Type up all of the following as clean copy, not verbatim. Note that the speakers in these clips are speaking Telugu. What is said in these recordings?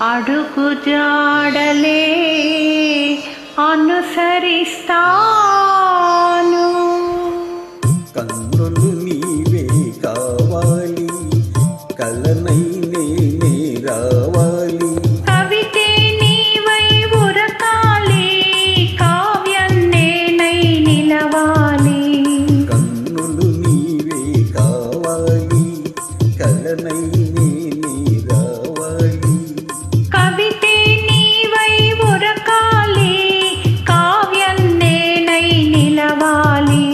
అడుగు జాడలే అనుసరిస్తాను. కన్నులు నీవే కావాలి, కలనై నేనే రావాలి. కవితే నీవై ఉరకాలి, కావ్యం నేనై నిలవాలి. కన్నులు నీవే కావాలి, కలనై నేనే రావాలి. కవితే నీవై ఉరకాలి, కావ్యం నేనై నిలవాలి.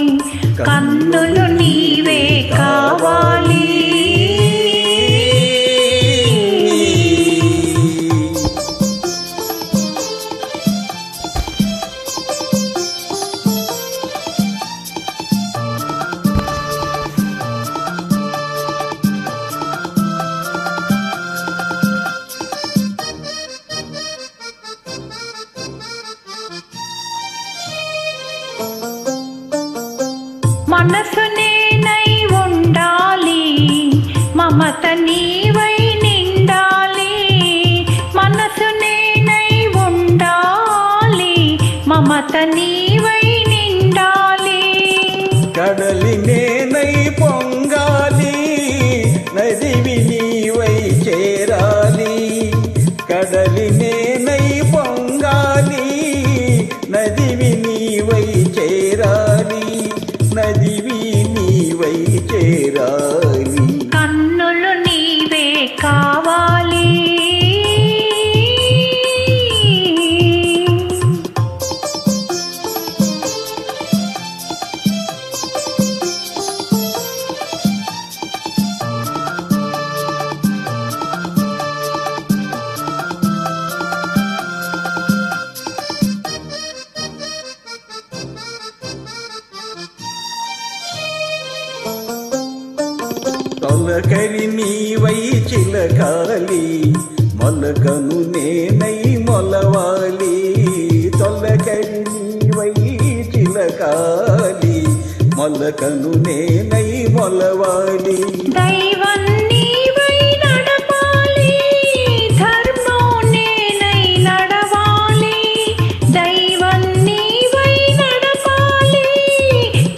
కన్నులు నీవే కావాలి. మనసు నేనై ఉండాలి, మమత నీవై నిండాలి. మనసు నేనై ఉండాలి, మమత నీవై నిండాలి. కడలి నేనై పొంగాలి, నదివి నీవై చేరాలి. కడలి నేనై పొంగాలి, నదివి నీవై చేరాలి. నదివి నీవై చేరాలి. కన్నులు నీవే కావాలి. తొలకరి నీవై చిలకాలి, మొలకను నేనై మొలవాలి. తొలకరి నీవై చిలకాలి, మొలకను నేనై మొలవాలి. దైవం నీవై నడపాలి, ధర్మం నేనై నడవాలి. దైవం నీవై నడపాలి,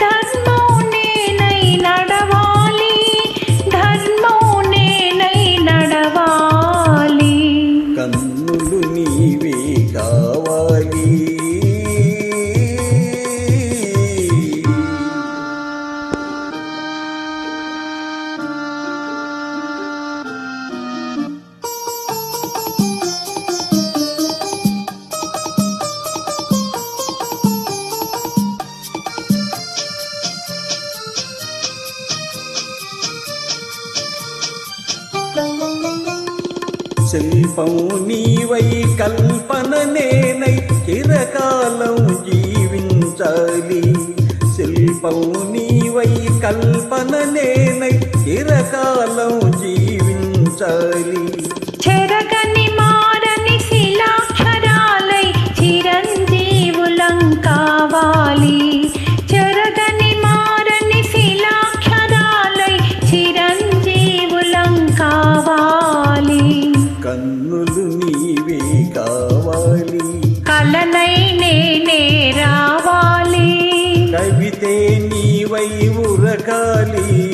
ధర్మం నేనై నడవాలి. ధర్మం నేనై నడవాలి. కన్నులు నీవే కావాలి. శిల్పం నీవై కల్పన నేనై చిరకాలం జీవించాలి. శిల్పం నీవై కల్పన నేనై చిరకాలం జీవించాలి. చెరగని మారని శిలాక్షరాలై చిరంజీవులం కావాలి. చెరగని మారని శిలాక్షరాలై చిరంజీవులం కావాలి. కన్నులు నీవే కావాలి, కలనై నేనే రావాలి. కవితే నీవై ఉరకాలి.